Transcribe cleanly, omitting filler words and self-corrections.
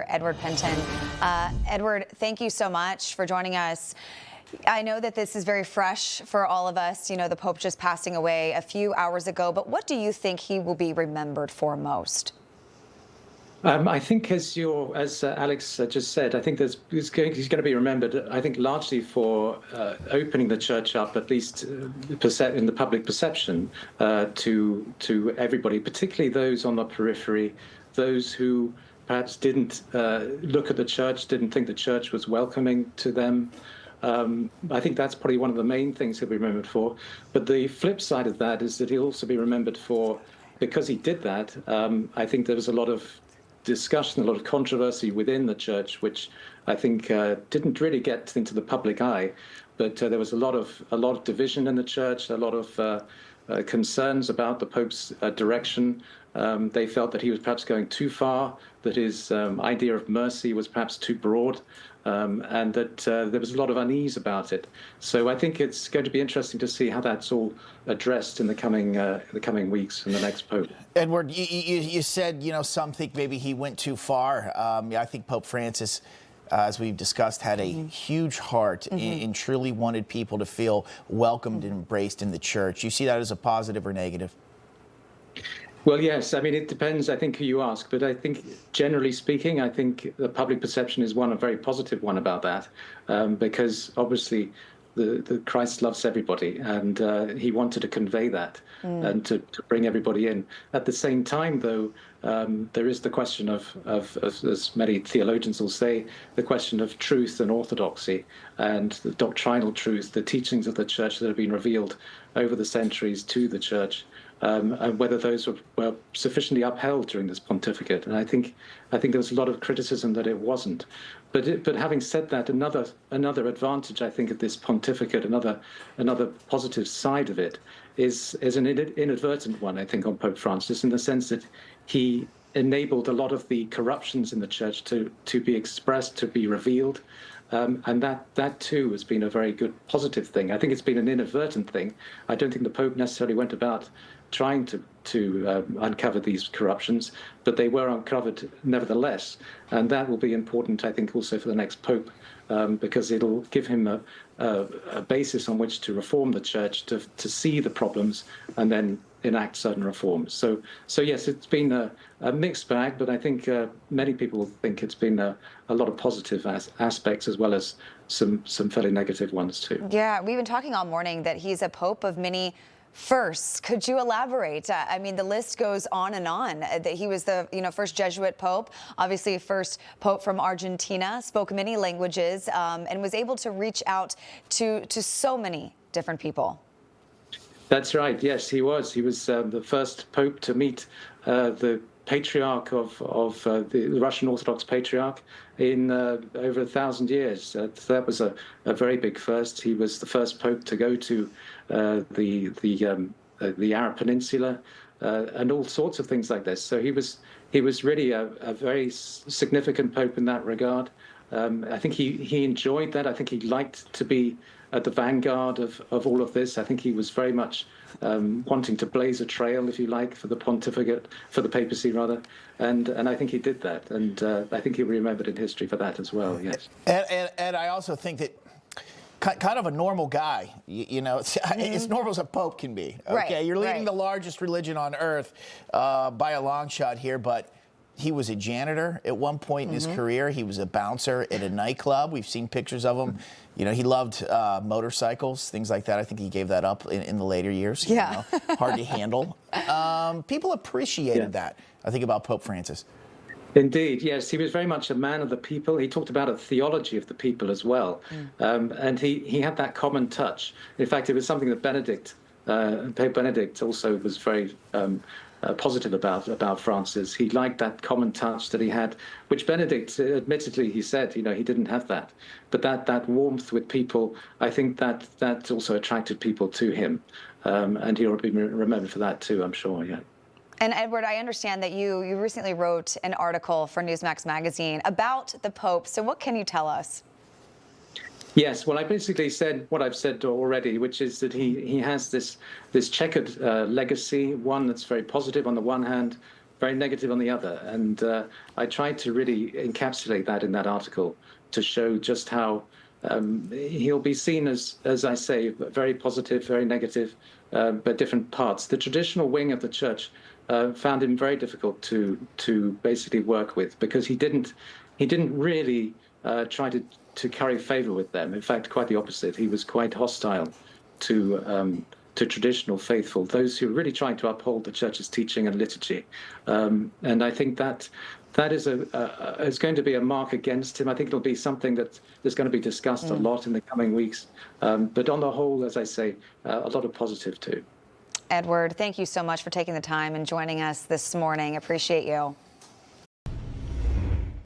Edward Pentin. Edward, thank you so much for joining us. I know that this is very fresh for all of us. You know, the Pope just passing away a few hours ago, but what do you think he will be remembered for most? I think, as Alex just said, I think he's going to be remembered, I think, largely for opening the church up, at least in the public perception, to everybody, particularly those on the periphery, those who perhaps didn't look at the church, didn't think the church was welcoming to them. I think that's probably one of the main things he'll be remembered for. But the flip side of that is that he'll also be remembered for, because he did that, I think there was a lot of discussion, a lot of controversy within the church, which I think didn't really get into the public eye. But there was a lot of division in the church, a lot of concerns about the Pope's direction. They felt that he was perhaps going too far, that his idea of mercy was perhaps too broad, and that there was a lot of unease about it. So I think it's going to be interesting to see how that's all addressed in the coming weeks and the next Pope. Edward, you said, you know, some think maybe he went too far. I think Pope Francis, as we've discussed, had a huge heart and truly wanted people to feel welcomed and embraced in the church. You see that as a positive or negative? Well, yes. I mean, it depends, I think, who you ask. But I think, generally speaking, I think the public perception is a very positive one about that, because obviously the Christ loves everybody, and he wanted to convey that and to bring everybody in. At the same time, though, there is the question of, as many theologians will say, the question of truth and orthodoxy and the doctrinal truth, the teachings of the church that have been revealed over the centuries to the church. And whether those were sufficiently upheld during this pontificate. And I think there was a lot of criticism that it wasn't. But having said that, another advantage, I think, of this pontificate, another positive side of it, is an inadvertent one, I think, on Pope Francis, in the sense that he enabled a lot of the corruptions in the church to be expressed, to be revealed. And that too has been a very good positive thing. I think it's been an inadvertent thing. I don't think the Pope necessarily went about trying to uncover these corruptions, but they were uncovered nevertheless. And that will be important, I think, also for the next Pope, because it'll give him a basis on which to reform the church, to see the problems and then enact certain reforms. So yes, it's been a mixed bag, but I think many people think it's been a lot of positive aspects as well as some fairly negative ones too. Yeah, we've been talking all morning that he's a pope of many firsts. Could you elaborate? I mean, the list goes on and on. That he was the first Jesuit pope, obviously first pope from Argentina, spoke many languages, and was able to reach out to so many different people. That's right. Yes, he was. He was the first pope to meet the patriarch of the Russian Orthodox Patriarch in over 1,000 years. That was a very big first. He was the first pope to go to the Arab Peninsula and all sorts of things like this. So he was really a very significant pope in that regard. I think he enjoyed that. I think he liked to be at the vanguard of all of this. I think he was very much wanting to blaze a trail, if you like, for the pontificate, for the papacy rather, and I think he did that, and I think he'll be remembered in history for that as well. Yes. And I also think that kind of a normal guy, as normal as a pope can be. Okay, right, you're leading the largest religion on earth by a long shot here, but he was a janitor at one point in his career. He was a bouncer at a nightclub. We've seen pictures of him. He loved motorcycles, things like that. I think he gave that up in the later years. Yeah. Hard to handle. People appreciated that, I think, about Pope Francis. Indeed, yes. He was very much a man of the people. He talked about a theology of the people as well. And he had that common touch. In fact, it was something that Pope Benedict also was very positive about Francis. He liked that common touch that he had, which Benedict, admittedly, he said, he didn't have that. But that warmth with people, I think that also attracted people to him. And he'll be remembered for that too, I'm sure, yeah. And Edward, I understand that you recently wrote an article for Newsmax magazine about the Pope. So what can you tell us? Yes, well, I basically said what I've said already, which is that he has this checkered legacy, one that's very positive on the one hand, very negative on the other. And I tried to really encapsulate that in that article to show just how he'll be seen as I say, very positive, very negative, but different parts. The traditional wing of the church found him very difficult to basically work with, because he didn't really try to curry favor with them. In fact, quite the opposite. He was quite hostile to traditional faithful, those who are really trying to uphold the church's teaching and liturgy. And I think that is going to be a mark against him. I think it'll be something that is going to be discussed a lot in the coming weeks. But on the whole, as I say, a lot of positive too. Edward, thank you so much for taking the time and joining us this morning. Appreciate you.